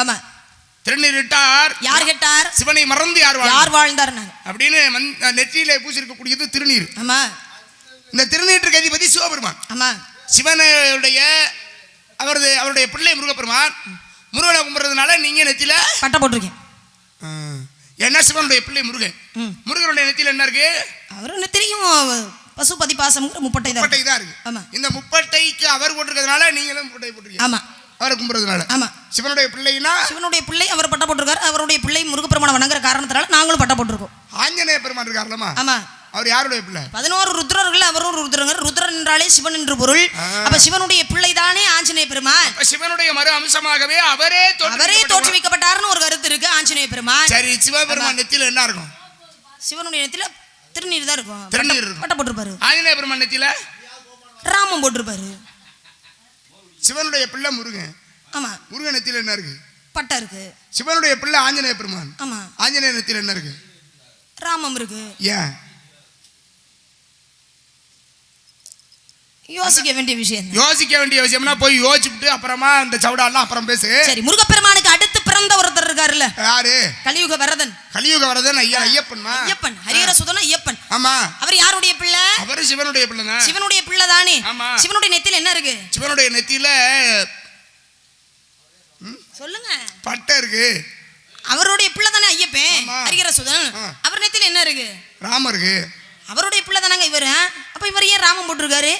ஆமா. திருநீர் இட்டார். யார் கேட்டார்? சிவனை மறந்து யார் வாழ்ந்தார் அப்படின்னு நெற்றியில பூசிருக்கக்கூடியது திருநீர். ஆமா. இந்த திருநீற்றுக்கு அதிபதி சிவபெருமான். ஆமா. சிவனுடைய அவருடைய பிள்ளை முருகப்பெருமான். முருகனை கும்பிடுறதுனால நீங்க நெத்தியில பட்டை போட்டிருக்கீங்க. என்ன சிவனுடைய பிள்ளை முருகன். முருகனுடைய நெத்தியில என்ன இருக்கு? அவரு நெத்திலையும் பசுபதி பாசம் முப்பட்டை தான் இருக்கு. ஆமா. இந்த முப்பட்டைக்கு அவர் போட்டிருக்கிறதுனால நீங்களும் முப்பட்டை போட்டிருக்கீங்க. ஆமா. அவரை கும்பிடுறதுனால. ஆமா. சிவனுடைய பிள்ளைனா சிவனுடைய பிள்ளை அவர் பட்டை போட்டிருக்காரு. அவருடைய பிள்ளை முருகப்பெருமானை வணங்குற காரணத்தினால நாங்களும் பட்டை போட்டிருக்கோம். ஆஞ்சநேய பெருமான் இருக்காருலமா. ஆமா. அவர் யாருடைய பிள்ளை? 11 ருத்ரர்கள். அவரும் ருத்ரங்க. ருத்ரன் என்றாலே சிவன் என்று பொருள். அப்ப சிவனுடைய பிள்ளை தானே ஆஞ்சநேய பெருமான். சிவனுடைய மறு அம்சமாகவே அவரே தோற்றுவிக்கப்பட்டார்னு ஒரு கருத்து இருக்கு. ஆஞ்சநேய பெருமான். சரி, சிவபெருமான் நெத்தியில என்ன இருக்கும்? சிவனுடைய நெத்தியில திருநீர் தான் இருக்கும். திருநீர் இருக்கும். பட்டை போட்டிருப்பாரு. ஆஞ்சநேய பெருமான் நெத்தியில ராமம் போட்டிருப்பாரு. சிவனுடைய பிள்ளை முருகன். ஆமா. முருகன் நெத்தியில என்ன இருக்கு? பட்டை இருக்கு. சிவனுடைய பிள்ளை ஆஞ்சநேய பெருமான். ஆமா. ஆஞ்சநேய நெத்தியில என்ன இருக்கு? ராமம் இருக்கு. ஏன்? யோசிக்க வேண்டிய விஷயம். விஷயம்னா போய் யோசிச்சுட்டு அப்புறமா இந்த சவுடாலாம் அப்புறம் பேசு. சரி, முருகப்பெருமானுக்கு அடுத்து பிறந்த ஒருத்தர் இருக்காருல்ல. யாரு? கலியுக வரதன். ஐயப்பன். ஹரிஹர சுதன் ஐயப்பன். ஆமா. அவர் யாருடைய பிள்ளை? அவர் சிவனுடைய பிள்ளை தான். சிவனுடைய பிள்ளை தானே. சிவனுடைய நெத்தியில என்ன இருக்கு? சிவனுடைய நெத்தியில சொல்லுங்க. பட்டை இருக்கு. அவருடைய பிள்ளை தானே ஐயப்பன், ஹரிஹர சுதன். அவர் நெத்தியில என்ன இருக்கு? ராமம் இருக்கு. அவருடைய பிள்ளை தானங்க இவரு. அப்ப இவர் ஏன் ராமம் போட்டிருக்காரு?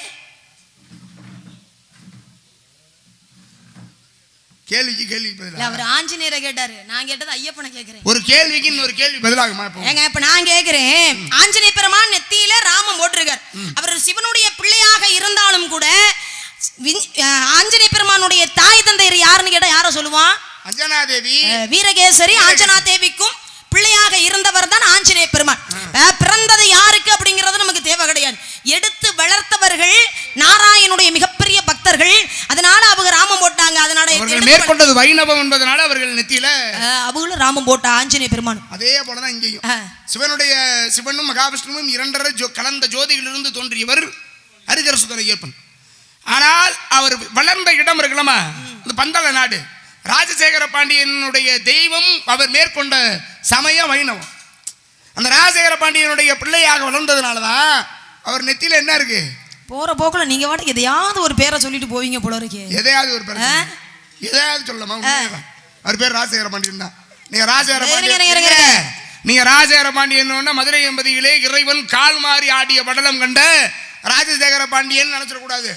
கேள்வி பதிலா அவர் ஆஞ்சநேயரை கேட்டாரு. நான் கேட்டது ஐயப்பனை கேக்குறேன். ஒரு கேள்விக்கு இன்னொரு கேள்வி பதிலாகுமா? இப்ப நான் கேக்குறேன், ஆஞ்சநேய பெருமான் நெத்தியில ராமம் போட்டிருக்கார். அவர் சிவனுடைய பிள்ளையாக இருந்தாலும் கூட ஆஞ்சநேய பெருமானுடைய தாய் தந்தையர் யாருன்னு கேட்டா யார சொல்லுவான்? அஞ்சனா தேவி. வீரகேசரி அஞ்சனா தேவிக்கும் பிள்ளையாக இருந்தவர் தான் ஆஞ்சநேய பெருமான். பிறந்தது யாருக்கு அப்படிங்கிறது நமக்கு தேவை கிடையாது. எடுத்து வளர்த்தவர்கள் நாராயணனுடைய மிகப்பெரிய பக்தர்கள். அதனால அவங்க ராமம் போட்டாங்க. அதனால மேற்கொண்டது வைணவம் என்பதனால அவர்கள் நெத்தியில அவங்களும் ராமம் போட்ட ஆஞ்சநேய பெருமான். அதே போலதான் இங்கேயும் சிவனும் மகாவிஷ்ணுவும் இரண்டரை கலந்த ஜோதியிலிருந்து தோன்றியவர் ஹரிஹர சுதன் ஐயப்பன். ஆனால் அவர் வளர்ந்த இடம் இருக்கலாமா, இந்த பந்தள நாடு. ராஜசேகர பாண்டியனுடைய தெய்வம் அவர் மேற்கொண்ட சமயம் வைணவம். அந்த ராஜசேகர பாண்டியனுடைய பிள்ளையாக வளர்ந்ததுனாலதான் அவர் நெத்தியில என்ன இருக்கு? போற போக்குல நீங்க வாட எதையாவது ஒரு பேரை சொல்லிட்டு போவீங்க போல இருக்கு. எதையாவது ஒரு பேர் எதையாவது சொல்லலாமா? அவர் பேர் ராஜசேகர பாண்டியன் தான். நீங்க ராஜசேகர பாண்டியன் மதுரை எம்பதியிலே இறைவன் கால் மாறி ஆடிய படலம் கண்ட ராஜசேகர பாண்டியன் நினைச்சிடக்கூடாது.